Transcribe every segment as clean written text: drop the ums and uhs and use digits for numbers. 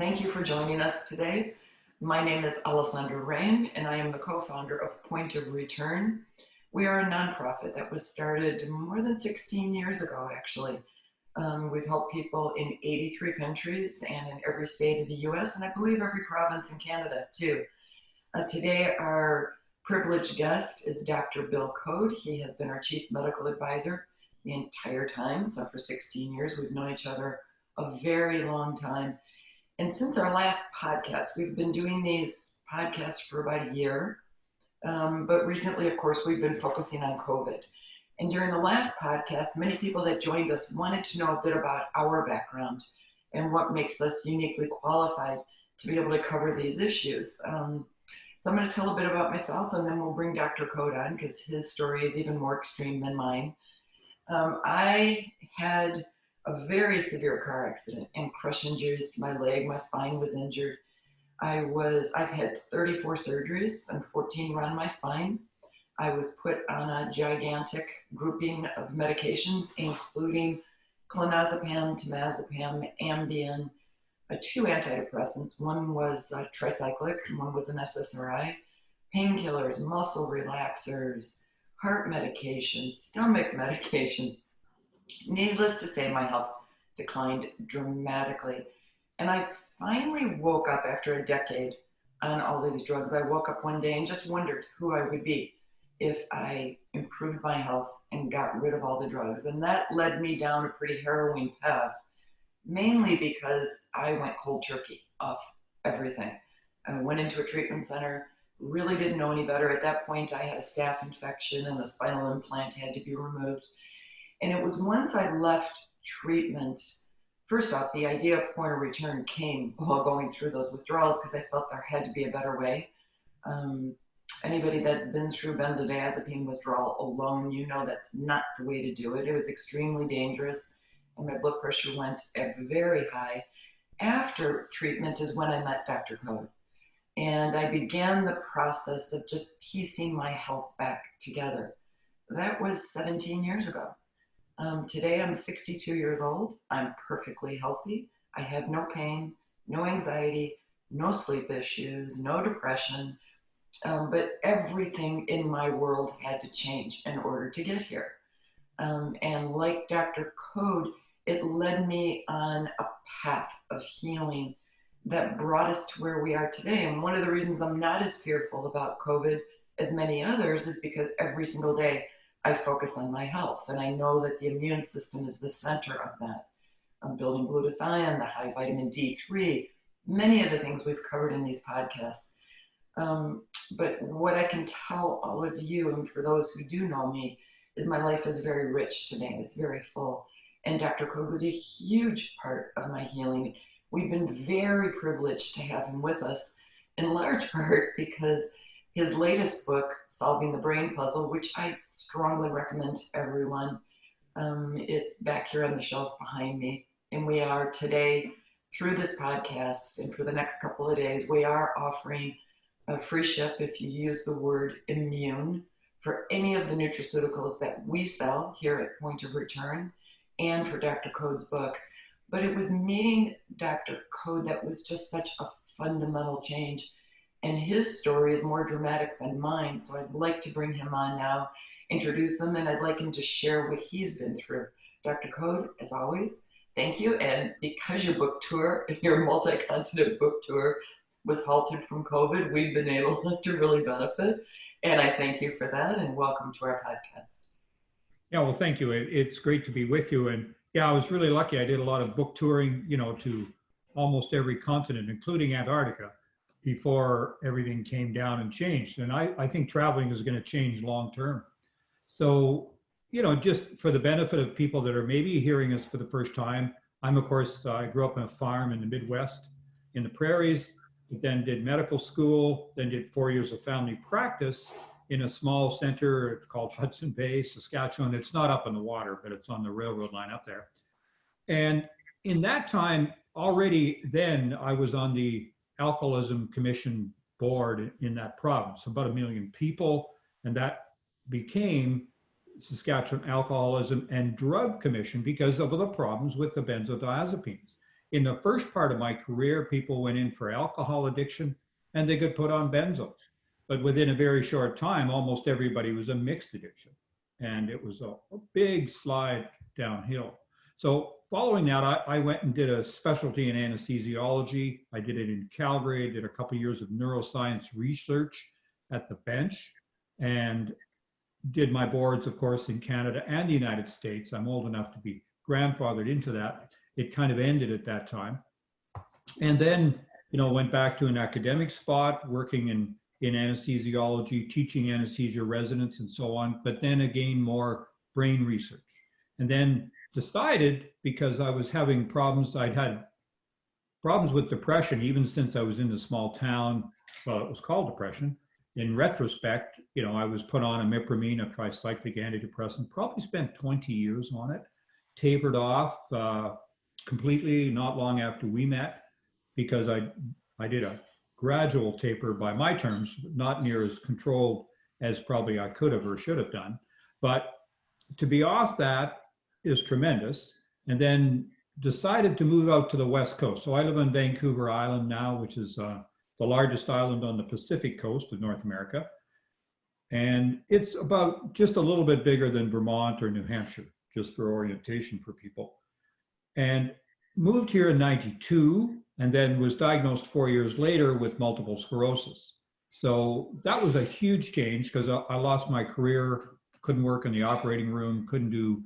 Thank you for joining us today. My name is Alessandra Rain, and I am the co-founder of Point of Return. We are a nonprofit that was started more than 16 years ago, actually. We've helped people in 83 countries and in every state of the US, and I believe every province in Canada, too. Today, our privileged guest is Dr. Bill Code. He has been our chief medical advisor the entire time. So for 16 years, we've known each other a very long time. And since our last podcast, we've been doing these podcasts for about a year. But recently, of course, we've been focusing on COVID. And during the last podcast, many people that joined us wanted to know a bit about our background and what makes us uniquely qualified to be able to cover these issues. So I'm going to tell a bit about myself, and then we'll bring Dr. Code on because his story is even more extreme than mine. I had a very severe car accident and crush injuries to my leg. My spine was injured. I've had 34 surgeries and 14 were on my spine. I was put on a gigantic grouping of medications, including clonazepam, temazepam, Ambien, two antidepressants. One was tricyclic, and one was an SSRI, painkillers, muscle relaxers, heart medication, stomach medication. Needless to say, my health declined dramatically. And I finally woke up after a decade on all these drugs. I woke up one day and just wondered who I would be if I improved my health and got rid of all the drugs. And that led me down a pretty harrowing path, mainly because I went cold turkey off everything. I went into a treatment center, really didn't know any better. At that point, I had a staph infection and the spinal implant had to be removed. And it was once I left treatment, first off, the idea of point of return came while going through those withdrawals because I felt there had to be a better way. Anybody that's been through benzodiazepine withdrawal alone, you know that's not the way to do it. It was extremely dangerous, and my blood pressure went very high. After treatment is when I met Dr. Code, and I began the process of just piecing my health back together. That was 17 years ago. Today I'm 62 years old. I'm perfectly healthy. I have no pain, no anxiety, no sleep issues, no depression. But everything in my world had to change in order to get here. And like Dr. Code, it led me on a path of healing that brought us to where we are today. And one of the reasons I'm not as fearful about COVID as many others is because every single day I focus on my health. And I know that the immune system is the center of that. I'm building glutathione, the high vitamin D3, many of the things we've covered in these podcasts. But what I can tell all of you, and for those who do know me, is my life is very rich today. It's very full. And Dr. Code was a huge part of my healing. We've been very privileged to have him with us, in large part because his latest book, Solving the Brain Puzzle, which I strongly recommend to everyone, it's back here on the shelf behind me. And we are today, through this podcast, and for the next couple of days, we are offering a free ship if you use the word immune for any of the nutraceuticals that we sell here at Point of Return and for Dr. Code's book. But it was meeting Dr. Code that was just such a fundamental change. And his story is more dramatic than mine. So I'd like to bring him on now, introduce him, and I'd like him to share what he's been through. Dr. Code, as always, thank you. And because your book tour, your multi-continent book tour, was halted from COVID, we've been able to really benefit. And I thank you for that, and welcome to our podcast. Yeah, well, thank you. It's great to be with you. And yeah, I was really lucky. I did a lot of book touring, to almost every continent, including Antarctica, before everything came down and changed. And I think traveling is going to change long term. So, just for the benefit of people that are maybe hearing us for the first time, I grew up on a farm in the Midwest, in the prairies, but then did medical school, then did 4 years of family practice in a small center called Hudson Bay, Saskatchewan. It's not up on the water, but it's on the railroad line up there. And in that time, already then I was on the Alcoholism Commission board in that province, about 1 million people, and that became Saskatchewan Alcoholism and Drug Commission because of the problems with the benzodiazepines. in the first part of my career, people went in for alcohol addiction and they could put on benzos. But within a very short time, almost everybody was a mixed addiction. And it was a big slide downhill. So following that, I went and did a specialty in anesthesiology. I did it in Calgary. I did a couple of years of neuroscience research at the bench and did my boards, of course, in Canada and the United States. I'm old enough to be grandfathered into that. It kind of ended at that time. And then, went back to an academic spot, working in anesthesiology, teaching anesthesia residents and so on, but then again, more brain research. And then decided, because I was having problems, I'd had problems with depression, even since I was in the small town. Well, it was called depression. In retrospect, I was put on imipramine, a tricyclic antidepressant, probably spent 20 years on it, tapered off completely not long after we met, because I did a gradual taper by my terms, not near as controlled as probably I could have or should have done. But to be off that is tremendous. And then decided to move out to the West Coast. So I live on Vancouver Island now, which is the largest island on the Pacific coast of North America. And it's about just a little bit bigger than Vermont or New Hampshire, just for orientation for people. And moved here in 92 and then was diagnosed 4 years later with multiple sclerosis. So that was a huge change because I lost my career, couldn't work in the operating room, couldn't do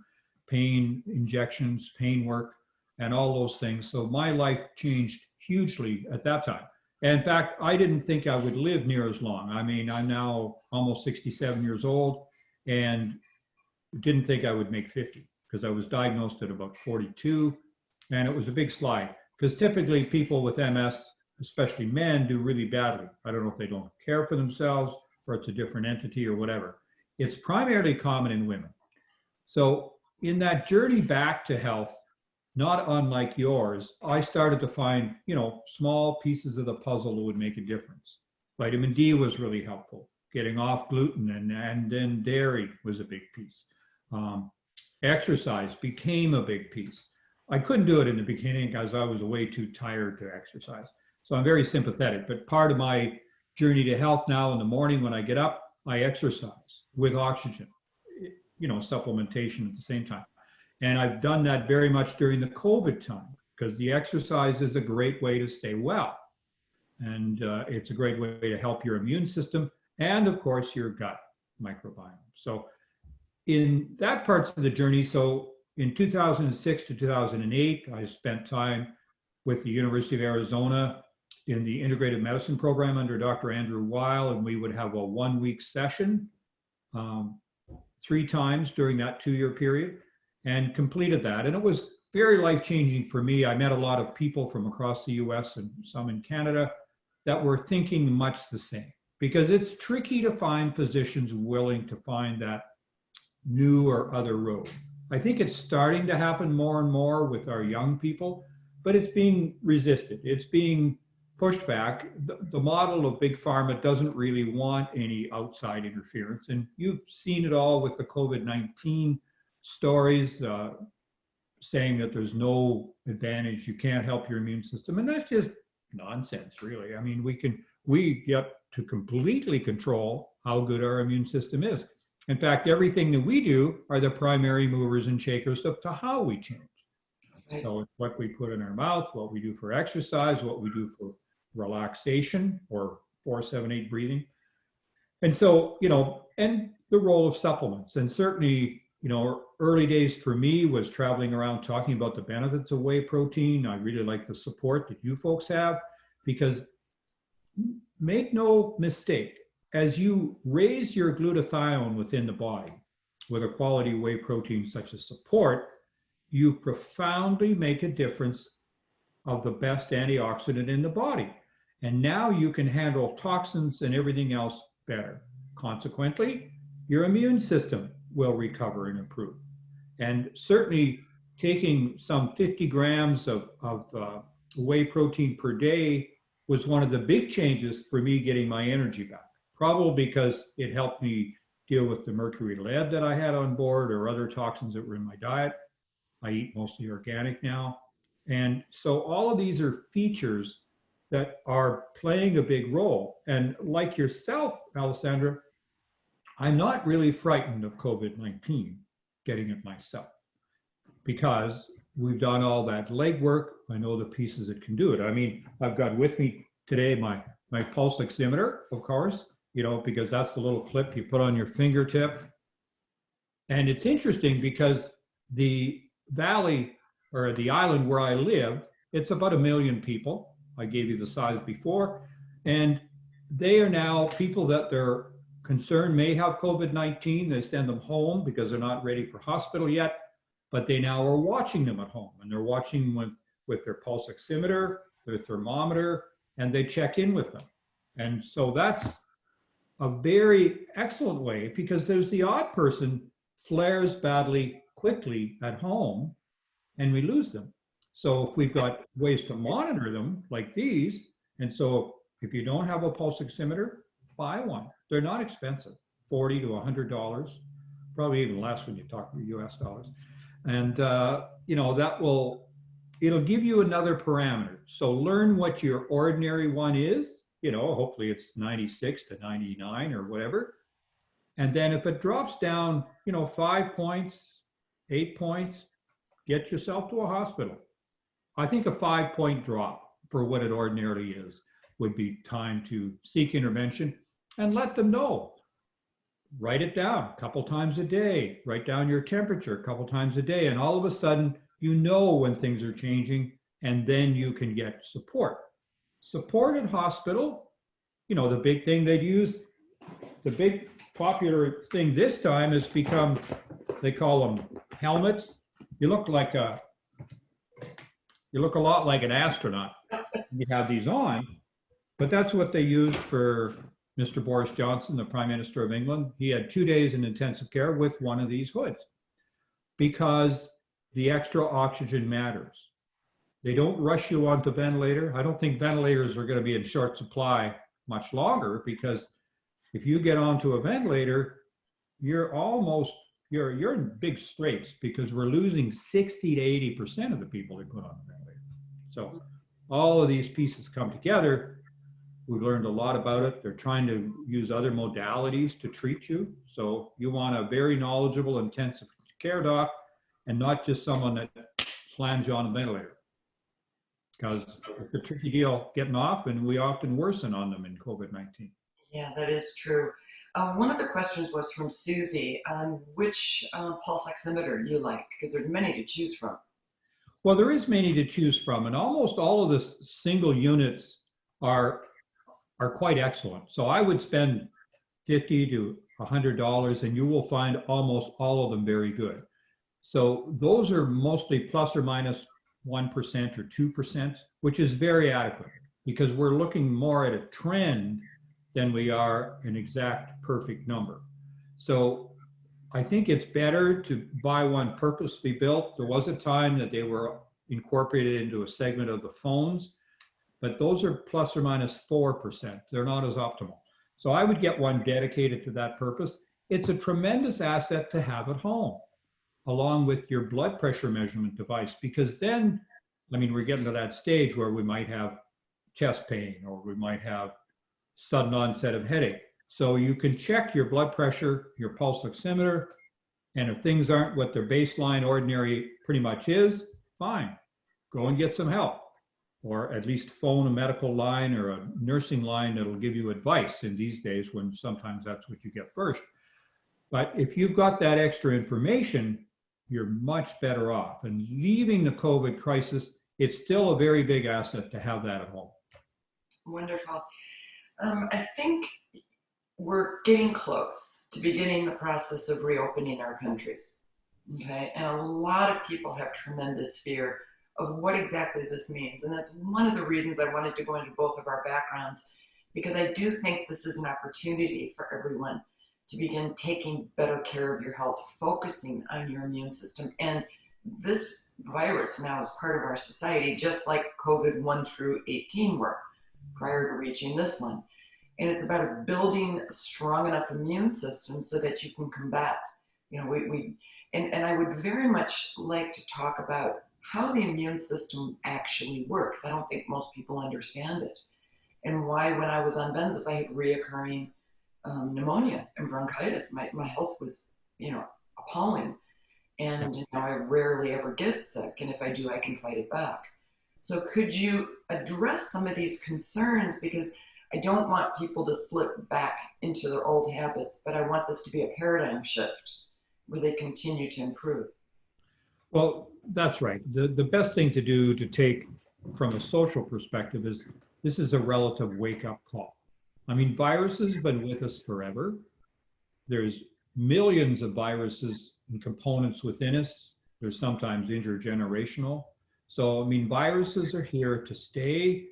pain injections, pain work, and all those things. So my life changed hugely at that time. And in fact, I didn't think I would live near as long. I mean, I'm now almost 67 years old and didn't think I would make 50 because I was diagnosed at about 42. And it was a big slide because typically people with MS, especially men, do really badly. I don't know if they don't care for themselves or it's a different entity or whatever. It's primarily common in women. So in that journey back to health, not unlike yours, I started to find, small pieces of the puzzle that would make a difference. Vitamin D was really helpful. Getting off gluten and then dairy was a big piece. Exercise became a big piece. I couldn't do it in the beginning because I was way too tired to exercise. So I'm very sympathetic, but part of my journey to health now in the morning when I get up, I exercise with oxygen, supplementation at the same time. And I've done that very much during the COVID time because the exercise is a great way to stay well. And it's a great way to help your immune system and of course your gut microbiome. So in that parts of the journey, so in 2006 to 2008, I spent time with the University of Arizona in the integrative medicine program under Dr. Andrew Weil, and we would have a 1-week session 3 times during that 2-year period and completed that. And it was very life-changing for me. I met a lot of people from across the US and some in Canada that were thinking much the same because it's tricky to find physicians willing to find that new or other road. I think it's starting to happen more and more with our young people, but it's being resisted. It's being pushed back. The model of big pharma doesn't really want any outside interference. And you've seen it all with the COVID-19 stories saying that there's no advantage, you can't help your immune system. And that's just nonsense, really. I mean, we get to completely control how good our immune system is. In fact, everything that we do are the primary movers and shakers to how we change. So it's what we put in our mouth, what we do for exercise, what we do for relaxation or 4-7-8 breathing. And so, and the role of supplements. And certainly, early days for me was traveling around talking about the benefits of whey protein. I really like the support that you folks have because make no mistake, as you raise your glutathione within the body with a quality whey protein such as support, you profoundly make a difference of the best antioxidant in the body. And now you can handle toxins and everything else better. Consequently, your immune system will recover and improve. And certainly taking some 50 grams of whey protein per day was one of the big changes for me getting my energy back. Probably because it helped me deal with the mercury lead that I had on board or other toxins that were in my diet. I eat mostly organic now. And so all of these are features that are playing a big role. And like yourself, Alessandra, I'm not really frightened of COVID-19, getting it myself, because we've done all that legwork. I know the pieces that can do it. I mean, I've got with me today my pulse oximeter, of course, because that's the little clip you put on your fingertip. And it's interesting because the valley or the island where I live, it's about 1 million people. I gave you the size before. And they are now people that they're concerned may have COVID-19. They send them home because they're not ready for hospital yet, but they now are watching them at home, and they're watching with their pulse oximeter, their thermometer, and they check in with them. And so that's a very excellent way, because there's the odd person flares badly quickly at home and we lose them. So if we've got ways to monitor them like these, and so if you don't have a pulse oximeter, buy one. They're not expensive, $40 to $100, probably even less when you talk US dollars. And it'll give you another parameter. So learn what your ordinary one is, hopefully it's 96 to 99 or whatever. And then if it drops down, 5 points, 8 points, get yourself to a hospital. I think a 5-point drop for what it ordinarily is would be time to seek intervention, and let them know. Write it down a couple times a day, write down your temperature a couple times a day, and all of a sudden, when things are changing, and then you can get support. Support in hospital, the big thing they'd use, the big popular thing this time has become, they call them helmets. You look a lot like an astronaut. You have these on, but that's what they used for Mr. Boris Johnson, the Prime Minister of England. He had 2 days in intensive care with one of these hoods, because the extra oxygen matters. They don't rush you onto ventilator. I don't think ventilators are going to be in short supply much longer, because if you get onto a ventilator, you're in big straits, because we're losing 60 to 80% of the people they put on the ventilator. So all of these pieces come together. We've learned a lot about it. They're trying to use other modalities to treat you. So you want a very knowledgeable intensive care doc, and not just someone that slams you on a ventilator, because it's a tricky deal getting off, and we often worsen on them in COVID-19. Yeah, that is true. One of the questions was from Susie on which pulse oximeter you like, because there's many to choose from. Well, there is many to choose from, and almost all of the single units are quite excellent. So I would spend $50 to $100, and you will find almost all of them very good. So those are mostly plus or minus 1% or 2%, which is very adequate, because we're looking more at a trend than we are an exact perfect number. So I think it's better to buy one purposely built. There was a time that they were incorporated into a segment of the phones, but those are plus or minus 4%. They're not as optimal. So I would get one dedicated to that purpose. It's a tremendous asset to have at home, along with your blood pressure measurement device, because then, we're getting to that stage where we might have chest pain, or we might have sudden onset of headache. So you can check your blood pressure, your pulse oximeter, and if things aren't what their baseline ordinary pretty much is, fine, go and get some help, or at least phone a medical line or a nursing line that'll give you advice in these days, when sometimes that's what you get first. But if you've got that extra information, you're much better off. And leaving the COVID crisis, it's still a very big asset to have that at home. Wonderful. I think we're getting close to beginning the process of reopening our countries. Okay. And a lot of people have tremendous fear of what exactly this means. And that's one of the reasons I wanted to go into both of our backgrounds, because I do think this is an opportunity for everyone to begin taking better care of your health, focusing on your immune system. And this virus now is part of our society, just like COVID 1 through 18 were prior to reaching this one. And it's about building a strong enough immune system so that you can combat. And I would very much like to talk about how the immune system actually works. I don't think most people understand it. And why, when I was on benzos, I had reoccurring pneumonia and bronchitis. My health was, appalling. Yeah. And I rarely ever get sick. And if I do, I can fight it back. So could you address some of these concerns? Because I don't want people to slip back into their old habits, but I want this to be a paradigm shift where they continue to improve. Well, that's right. The best thing to do to take from a social perspective is this is a relative wake up call. I mean, viruses have been with us forever. There's millions of viruses and components within us. They're sometimes intergenerational. So, I mean, viruses are here to stay.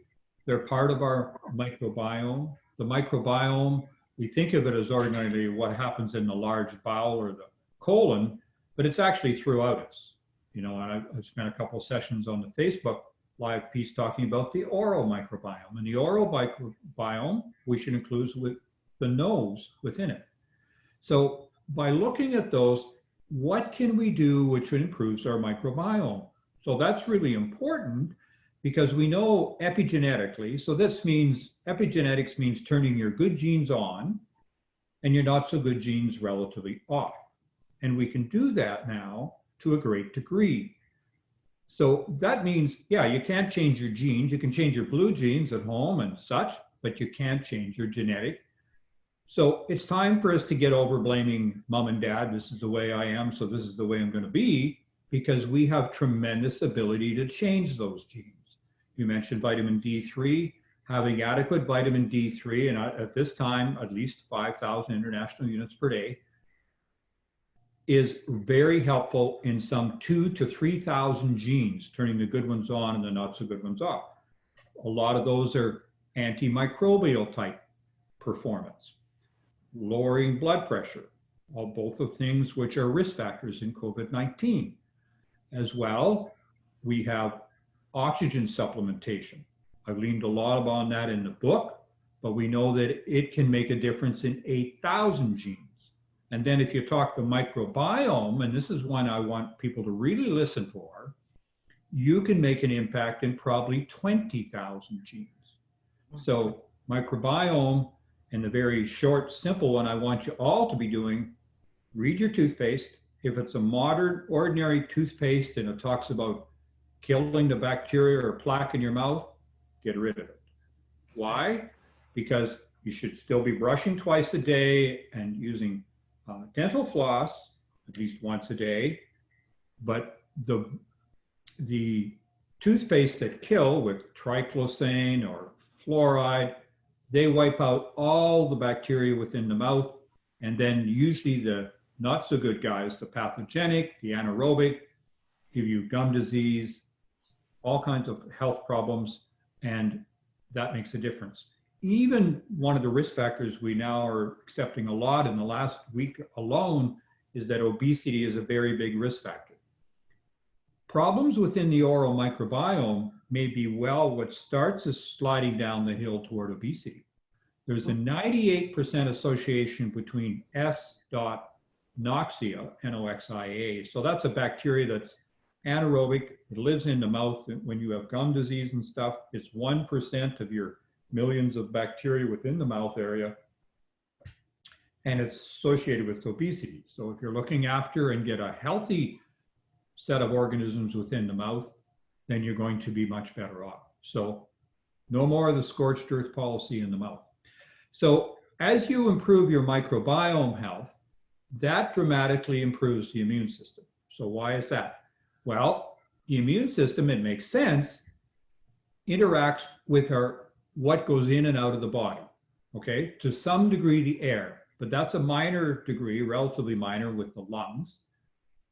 They're part of our microbiome. The microbiome, we think of it as ordinarily what happens in the large bowel or the colon, but it's actually throughout us. And I've spent a couple of sessions on the Facebook live piece talking about the oral microbiome. And the oral microbiome, we should include with the nose within it. So by looking at those, what can we do which improves our microbiome? So that's really important because we know epigenetically, so this means epigenetics means turning your good genes on and your not so good genes relatively off. And we can do that now to a great degree. So that means, yeah, you can't change your genes. You can change your blue genes at home and such, but you can't change your genetic. So it's time for us to get over blaming mom and dad. This is the way I am, so this is the way I'm going to be, because we have tremendous ability to change those genes. You mentioned vitamin D3, having adequate vitamin D3, and at this time, at least 5,000 international units per day, is very helpful in some 2,000 to 3,000 genes, turning the good ones on and the not so good ones off. A lot of those are antimicrobial type performance, lowering blood pressure, all both of things which are risk factors in COVID-19. As well, we have oxygen supplementation. I've leaned a lot on that in the book, but we know that it can make a difference in 8,000 genes. And then if you talk the microbiome, and this is one I want people to really listen for, you can make an impact in probably 20,000 genes. So microbiome, and the very short, simple one I want you all to be doing, read your toothpaste. If it's a modern, ordinary toothpaste and it talks about killing the bacteria or plaque in your mouth, get rid of it. Why? Because you should still be brushing twice a day and using dental floss at least once a day. But the toothpaste that kill with triclosan or fluoride, they wipe out all the bacteria within the mouth. And then usually the not so good guys, the pathogenic, the anaerobic, give you gum disease, all kinds of health problems, and that makes a difference. Even one of the risk factors we now are accepting a lot in the last week alone is that obesity is a very big risk factor. Problems within the oral microbiome may be what starts as sliding down the hill toward obesity. There's a 98% association between S.noxia, N-O-X-I-A. So that's a bacteria that's anaerobic. It lives in the mouth. When you have gum disease and stuff, it's 1% of your millions of bacteria within the mouth area. And it's associated with obesity. So if you're looking after and get a healthy set of organisms within the mouth, then you're going to be much better off. So no more of the scorched earth policy in the mouth. So as you improve your microbiome health, that dramatically improves the immune system. So why is that? Well, the immune system, it makes sense, interacts with what goes in and out of the body, okay? To some degree, the air, but that's a minor degree, relatively minor with the lungs.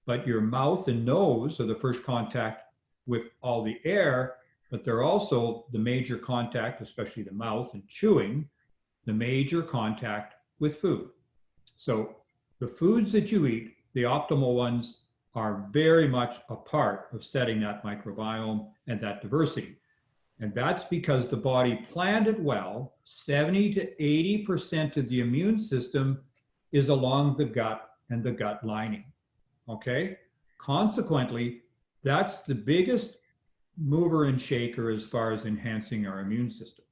But your mouth and nose are the first contact with all the air, but they're also the major contact, especially the mouth and chewing, the major contact with food. So the foods that you eat, the optimal ones, are very much a part of setting that microbiome and that diversity. And that's because the body planned it well. 70 to 80% of the immune system is along the gut and the gut lining. Okay? Consequently, That's the biggest mover and shaker as far as enhancing our immune system.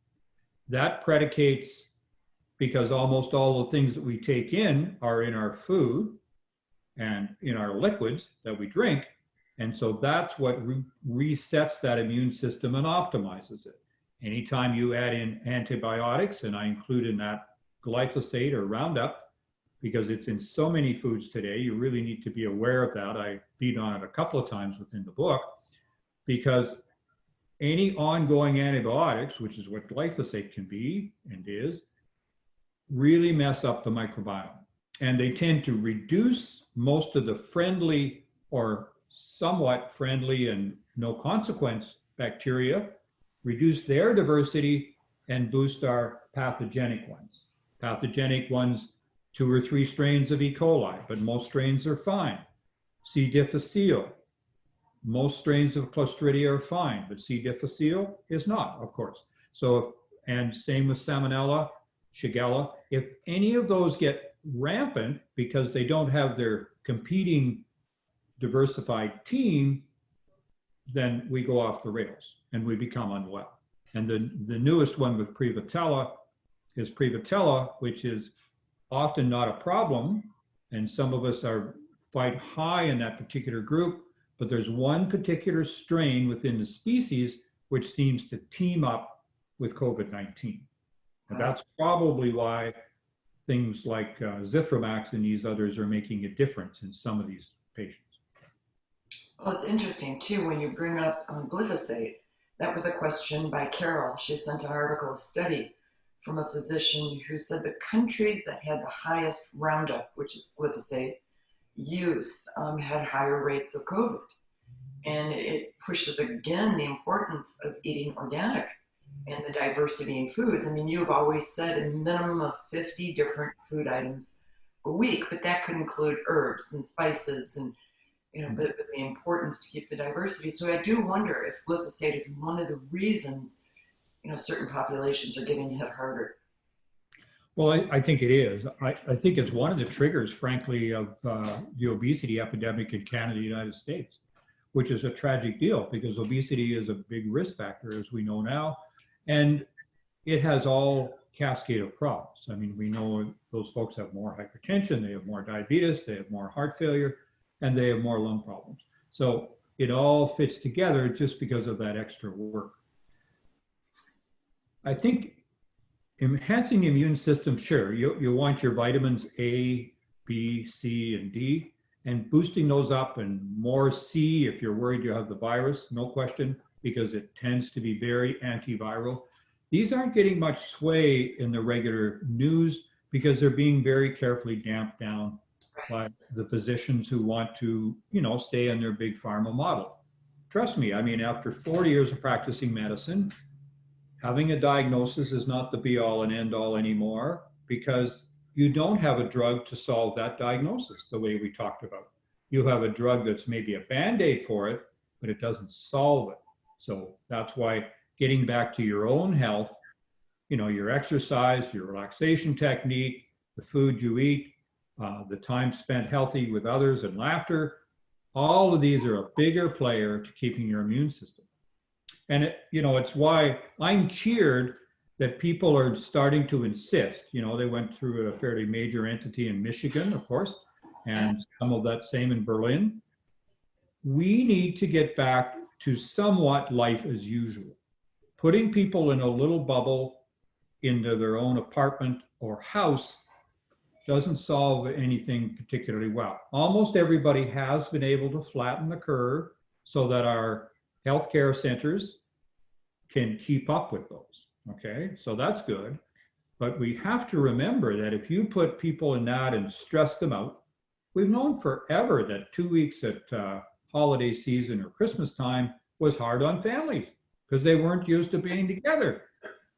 That predicates because almost all the things that we take in are in our food and in our liquids that we drink. And so that's what resets that immune system and optimizes it. Anytime you add in antibiotics, and I include in that glyphosate or Roundup, because it's in so many foods today, you really need to be aware of that. I beat on it a couple of times within the book, because any ongoing antibiotics, which is what glyphosate can be and is, really mess up the microbiome. And they tend to reduce most of the friendly or somewhat friendly and no consequence bacteria, reduce their diversity, and boost our pathogenic ones. Pathogenic ones, 2 or 3 strains of E. coli, but most strains are fine. C. difficile, most strains of Clostridia are fine, but C. difficile is not, of course. So, and same with Salmonella, Shigella. If any of those get rampant because they don't have their competing diversified team, then we go off the rails and we become unwell. And the newest one with Prevotella is Prevotella, which is often not a problem. And some of us are quite high in that particular group, but there's one particular strain within the species which seems to team up with COVID-19. And that's probably why things like Zithromax and these others are making a difference in some of these patients. Well, it's interesting too when you bring up glyphosate. That was a question by Carol. She sent an article, a study from a physician who said the countries that had the highest Roundup, which is glyphosate, use had higher rates of COVID. And it pushes again the importance of eating organic and the diversity in foods. I mean, you've always said a minimum of 50 different food items a week, but that could include herbs and spices and but the importance to keep the diversity. So I do wonder if glyphosate is one of the reasons, certain populations are getting hit harder. Well, I think it is. I think it's one of the triggers, frankly, of the obesity epidemic in Canada, United States, which is a tragic deal because obesity is a big risk factor, as we know now. And it has all cascade of problems. I mean, we know those folks have more hypertension, they have more diabetes, they have more heart failure, and they have more lung problems. So it all fits together just because of that extra work. I think enhancing the immune system, sure, you want your vitamins A, B, C, and D, and boosting those up, and more C if you're worried you have the virus, no question, because it tends to be very antiviral. These aren't getting much sway in the regular news because they're being very carefully damped down by the physicians who want to, stay on their big pharma model. Trust me, I mean, after 40 years of practicing medicine, having a diagnosis is not the be all and end all anymore because you don't have a drug to solve that diagnosis the way we talked about. You have a drug that's maybe a Band-Aid for it, but it doesn't solve it. So that's why getting back to your own health, your exercise, your relaxation technique, the food you eat, the time spent healthy with others and laughter, all of these are a bigger player to keeping your immune system. And it's why I'm cheered that people are starting to insist. They went through a fairly major entity in Michigan, of course, and some of that same in Berlin. We need to get back to somewhat life as usual. Putting people in a little bubble into their own apartment or house doesn't solve anything particularly well. Almost everybody has been able to flatten the curve so that our healthcare centers can keep up with those. Okay, so that's good. But we have to remember that if you put people in that and stress them out, we've known forever that 2 weeks at holiday season or Christmas time was hard on families because they weren't used to being together.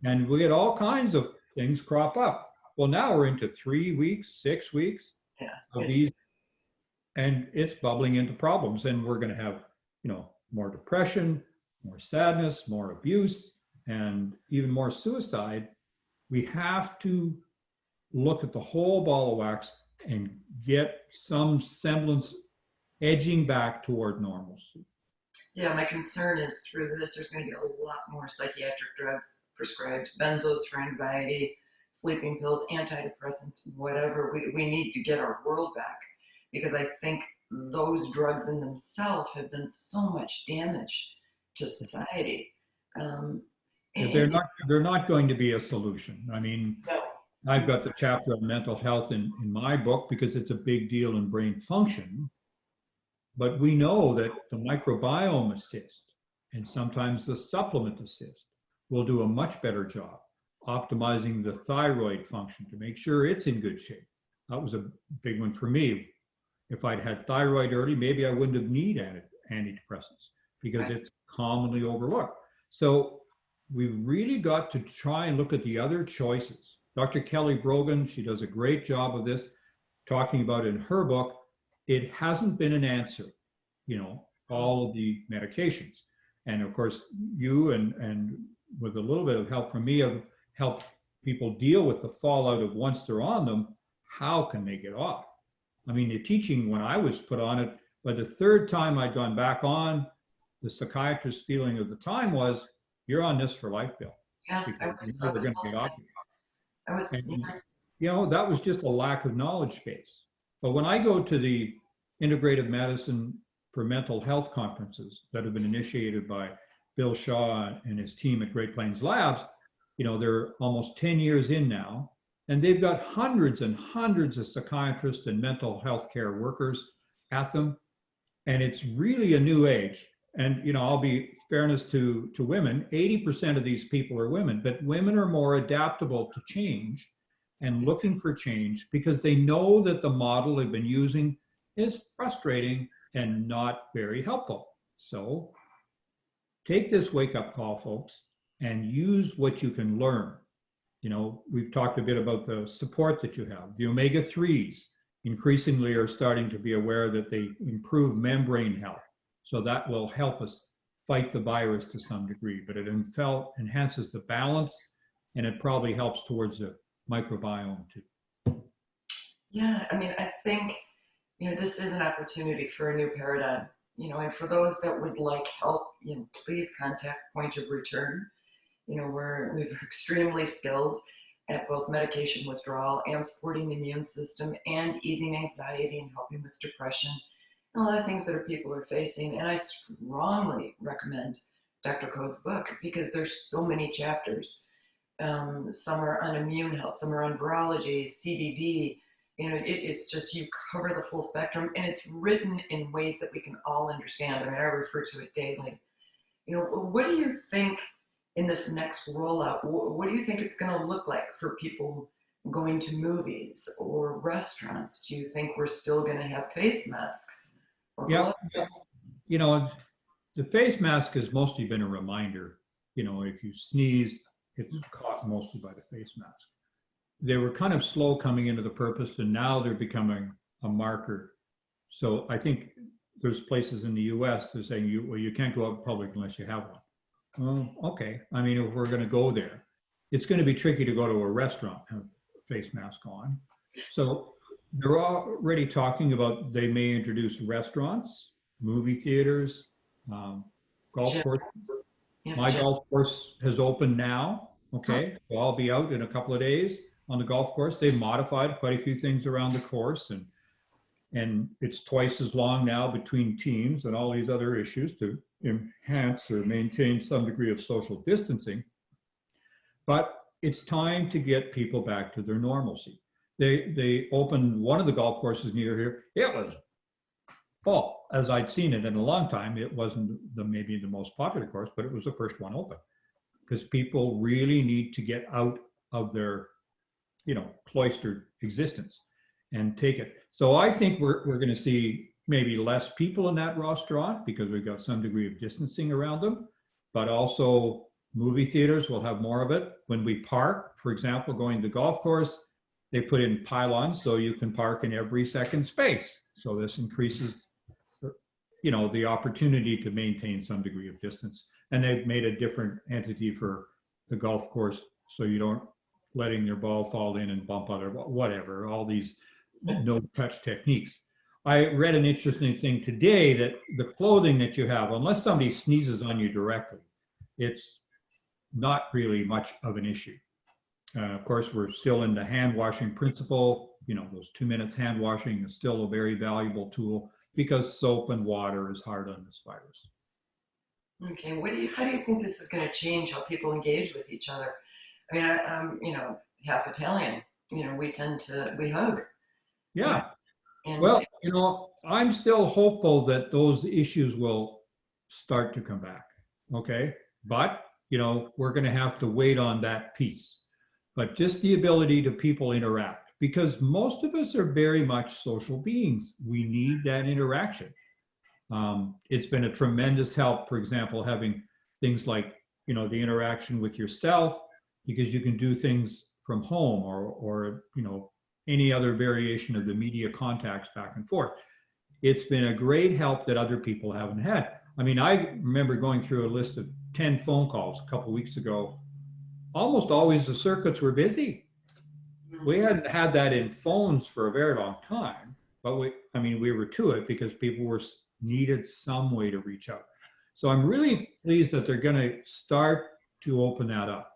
And we had all kinds of things crop up. Well, now we're into 3 weeks, 6 weeks of these, and it's bubbling into problems. And we're going to have, more depression, more sadness, more abuse, and even more suicide. We have to look at the whole ball of wax and get some semblance edging back toward normalcy. Yeah, my concern is through this, there's going to be a lot more psychiatric drugs prescribed, benzos for anxiety, sleeping pills, antidepressants, whatever. We need to get our world back because I think those drugs in themselves have done so much damage to society. Um, Yeah, and they're not going to be a solution. I mean, no, I've got the chapter on mental health in my book because it's a big deal in brain function. But we know that the microbiome assist and sometimes the supplement assist will do a much better job optimizing the thyroid function to make sure it's in good shape. That was a big one for me. If I'd had thyroid early, maybe I wouldn't have needed antidepressants because right, it's commonly overlooked. So we really got to try and look at the other choices. Dr. Kelly Brogan, she does a great job of this, talking about in her book, it hasn't been an answer, all of the medications. And of course, you and with a little bit of help from me have helped people deal with the fallout of once they're on them, how can they get off? I mean, the teaching when I was put on it, by the third time I'd gone back on, the psychiatrist's feeling of the time was, you're on this for life, Bill, yeah, because you're I never was going to told get the off same. it. I was, And, yeah, that was just a lack of knowledge base. But when I go to the integrative medicine for mental health conferences that have been initiated by Bill Shaw and his team at Great Plains Labs, they're almost 10 years in now, and they've got hundreds and hundreds of psychiatrists and mental health care workers at them. And it's really a new age. And I'll be fairness to women, 80% of these people are women, but women are more adaptable to change and looking for change because they know that the model they've been using is frustrating and not very helpful. So take this wake up call, folks, and use what you can learn. We've talked a bit about the support that you have. The omega 3s increasingly are starting to be aware that they improve membrane health. So that will help us fight the virus to some degree, but it enhances the balance and it probably helps towards the microbiome too. yeah. I mean, I think this is an opportunity for a new paradigm. And for those that would like help, please contact Point of Return. We're extremely skilled at both medication withdrawal and supporting the immune system and easing anxiety and helping with depression and a lot of things that people are facing. And I strongly recommend Dr. Code's book because there's so many chapters. Some are on immune health, some are on virology, CBD. It's just you cover the full spectrum, and it's written in ways that we can all understand. I mean, I refer to it daily. What do you think in this next rollout? What do you think it's going to look like for people going to movies or restaurants? Do you think we're still going to have face masks or Yeah, gloves? you know, the face mask has mostly been a reminder. If you sneeze, it's caught mostly by the face mask. They were kind of slow coming into the purpose, and now they're becoming a marker. So I think there's places in the U.S. they're saying you can't go out in public unless you have one. Well, okay. I mean, if we're going to go there, it's going to be tricky to go to a restaurant and have a face mask on. So they're already talking about they may introduce restaurants, movie theaters, golf Gym, courses. yeah, My gym. golf course has opened now. Oh, Okay, so I'll be out in a couple of days on the golf course. They've modified quite a few things around the course, and it's twice as long now between teams and all these other issues to enhance or maintain some degree of social distancing. But it's time to get people back to their normalcy. They opened one of the golf courses near here. It was full as I'd seen it in a long time. It wasn't maybe the most popular course, but it was the first one open because people really need to get out of their cloistered existence and take it. So I think we're going to see maybe less people in that restaurant because we've got some degree of distancing around them, but also movie theaters will have more of it. When we park, for example, going to the golf course, they put in pylons so you can park in every second space. So this increases the opportunity to maintain some degree of distance. And they've made a different entity for the golf course so you don't letting your ball fall in and bump other whatever, all these no touch techniques. I read an interesting thing today that the clothing that you have, unless somebody sneezes on you directly, it's not really much of an issue. Of course, we're still in the hand washing principle. You know, those 2 minutes hand washing is still a very valuable tool because soap and water is hard on this virus. Okay, how do you think this is going to change how people engage with each other? I mean, I'm, half Italian. We hug, you know, Yeah. and Well, I'm still hopeful that those issues will start to come back. Okay. But, we're going to have to wait on that piece. But just the ability to people interact, because most of us are very much social beings. We need that interaction. It's been a tremendous help, for example, having things like, the interaction with yourself, because you can do things from home or any other variation of the media contacts back and forth. It's been a great help that other people haven't had. I mean, I remember going through a list of 10 phone calls a couple of weeks ago. Almost always the circuits were busy. We hadn't had that in phones for a very long time, but we were to it because people needed some way to reach out. So I'm really pleased that they're going to start to open that up.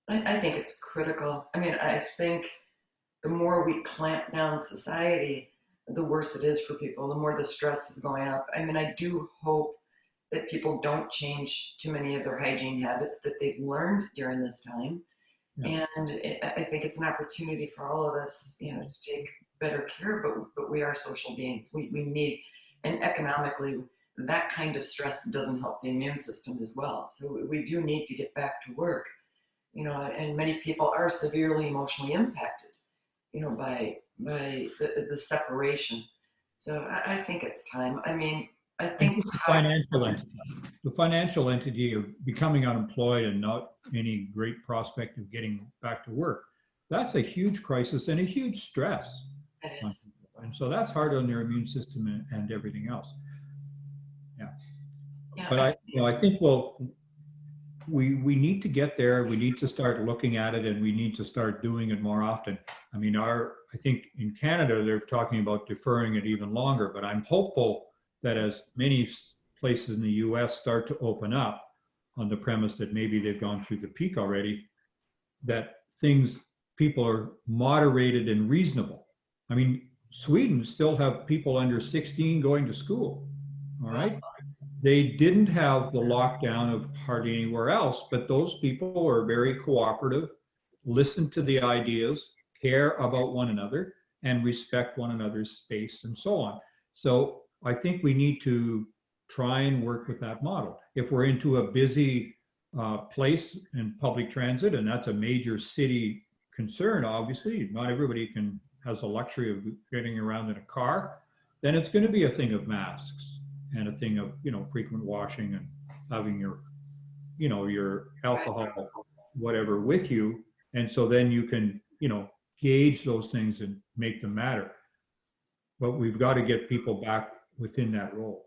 I think it's critical. I mean, I think the more we clamp down society, the worse it is for people, the more the stress is going up. I mean, I do hope that people don't change too many of their hygiene habits that they've learned during this time. Yeah. And I think it's an opportunity for all of us, to take better care, but we are social beings. We need, and economically, that kind of stress doesn't help the immune system as well. So we do need to get back to work, and many people are severely emotionally impacted, by the separation. So I think it's time. I mean, I And think just the financial entity of becoming unemployed and not any great prospect of getting back to work, that's a huge crisis and a huge stress it on is. people. And so that's hard on their immune system and everything else. Yeah. Yeah, But I think we need to get there. We need to start looking at it, and we need to start doing it more often. I mean, I think in Canada they're talking about deferring it even longer, but I'm hopeful that as many places in the U.S. start to open up on the premise that maybe they've gone through the peak already, that people are moderated and reasonable. I mean, Sweden still have people under 16 going to school. All right. They didn't have the lockdown of hardly anywhere else, but those people are very cooperative, listen to the ideas, care about one another, and respect one another's space and so on. So I think we need to try and work with that model. If we're into a busy place in public transit, and that's a major city concern, obviously, not everybody has the luxury of getting around in a car, then it's going to be a thing of masks and a thing of frequent washing and having your alcohol whatever with you, and so then you can gauge those things and make them matter. But we've got to get people back within that role.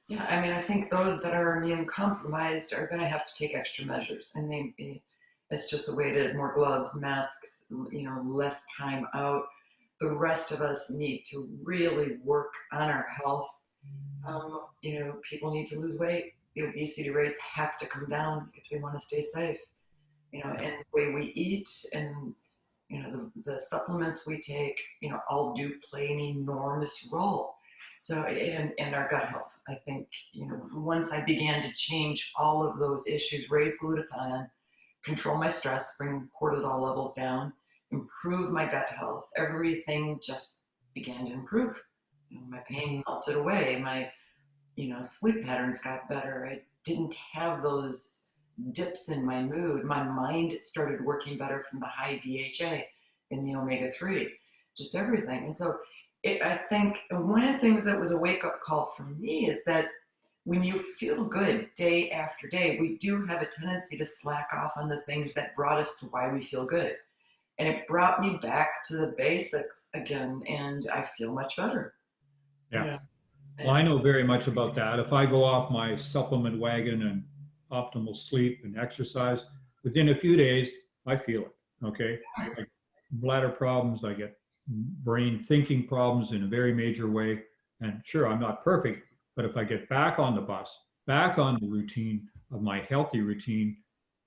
Yeah, I mean, I think those that are immune compromised are going to have to take extra measures, and it's just the way it is. More gloves, masks, less time out. The rest of us need to really work on our health. People need to lose weight. The obesity rates have to come down if they want to stay safe. And the way we eat and the supplements we take, all do play an enormous role. So, and our gut health, I think, once I began to change all of those issues, raise glutathione, control my stress, bring cortisol levels down, improve my gut health, everything just began to improve. My pain melted away. My, sleep patterns got better. I didn't have those dips in my mood. My mind started working better from the high DHA and the omega-3, just everything. And so I think one of the things that was a wake-up call for me is that when you feel good day after day, we do have a tendency to slack off on the things that brought us to why we feel good. And it brought me back to the basics again, and I feel much better. Yeah. Yeah. Well, I know very much about that. If I go off my supplement wagon and optimal sleep and exercise, within a few days, I feel it. Okay. Like bladder problems, I get brain thinking problems in a very major way. And sure, I'm not perfect, but if I get back on the bus, back on the routine of my healthy routine,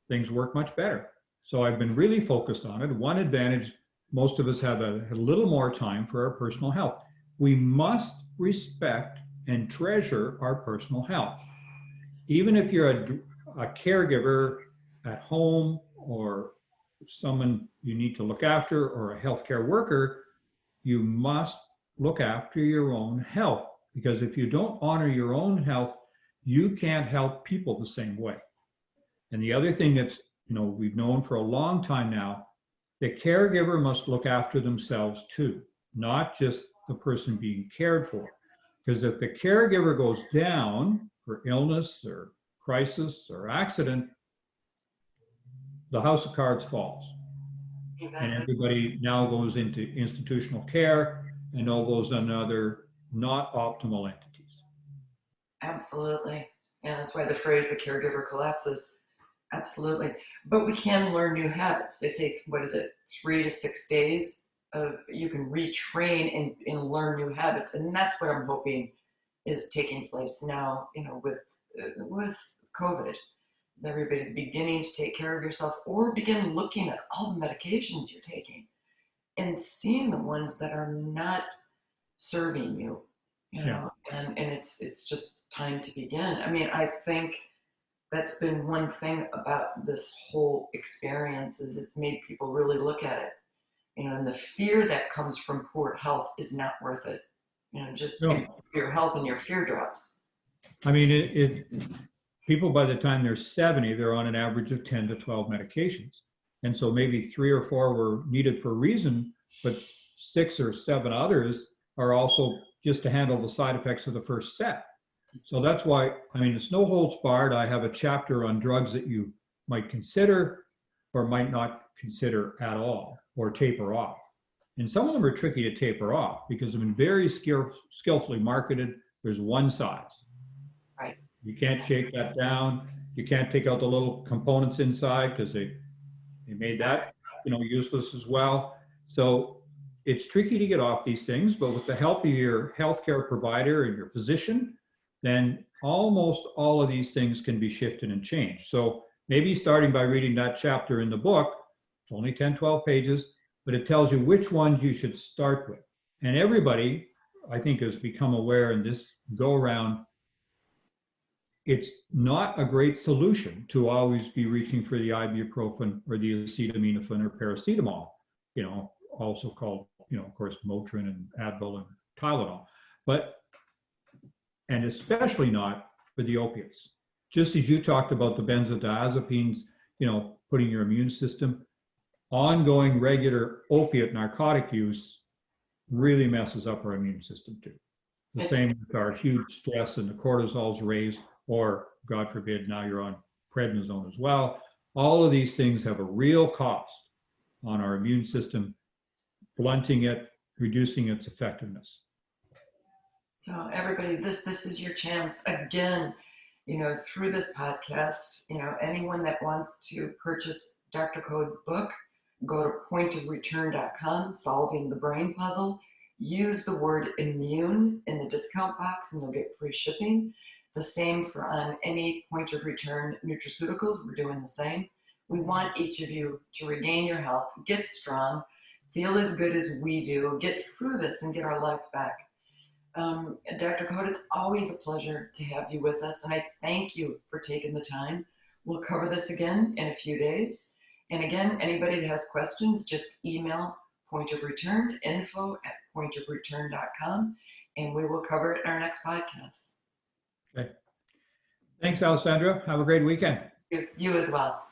things work much better. So I've been really focused on it. One advantage, most of us have a little more time for our personal health. We must respect and treasure our personal health. Even if you're a caregiver at home or someone you need to look after or a healthcare worker, you must look after your own health, because if you don't honor your own health, you can't help people the same way. And the other thing that's, we've known for a long time now, the caregiver must look after themselves too, not just the person being cared for. Because if the caregiver goes down for illness or crisis or accident, the house of cards falls. And Exactly. everybody now goes into institutional care and all those other not optimal entities. Absolutely. Yeah, that's why the phrase "the caregiver collapses." Absolutely. But we can learn new habits. They say, what is it, 3 to 6 days of you can retrain and learn new habits. And that's what I'm hoping is taking place now, with COVID. Is everybody's beginning to take care of yourself or begin looking at all the medications you're taking and seeing the ones that are not serving you, Yeah. and it's just time to begin. I mean, I think that's been one thing about this whole experience is it's made people really look at it, and the fear that comes from poor health is not worth it. Just improve No, your health and your fear drops. I mean, people by the time they're 70, they're on an average of 10 to 12 medications. And so maybe 3 or 4 were needed for a reason, but 6 or 7 others are also just to handle the side effects of the first set. So that's why, I mean, it's no holds barred. I have a chapter on drugs that you might consider or might not consider at all or taper off. And some of them are tricky to taper off because they've been very skillfully marketed. There's one size. Right. You can't shake that down. You can't take out the little components inside because they made that useless as well. So it's tricky to get off these things, but with the help of your healthcare provider and your physician, then almost all of these things can be shifted and changed. So maybe starting by reading that chapter in the book, it's only 10, 12 pages, but it tells you which ones you should start with. And everybody, I think, has become aware in this go around, it's not a great solution to always be reaching for the ibuprofen or the acetaminophen or paracetamol, also called, of course, Motrin and Advil and Tylenol, and especially not for the opiates. Just as you talked about the benzodiazepines, putting your immune system, ongoing regular opiate narcotic use really messes up our immune system too. The same with our huge stress and the cortisol's raised, or God forbid, now you're on prednisone as well. All of these things have a real cost on our immune system, blunting it, reducing its effectiveness. So everybody, this is your chance again. Through this podcast, anyone that wants to purchase Dr. Code's book, go to pointofreturn.com, Solving the Brain Puzzle. Use the word immune in the discount box and you'll get free shipping. The same for on any Point of Return nutraceuticals. We're doing the same. We want each of you to regain your health, get strong, feel as good as we do, get through this and get our life back. Dr. Code, it's always a pleasure to have you with us, and I thank you for taking the time. We'll cover this again in a few days. And again, anybody that has questions, just email Point of Return, info@pointofreturn.com, and we will cover it in our next podcast. Okay. Thanks, Alessandra. Have a great weekend. You as well.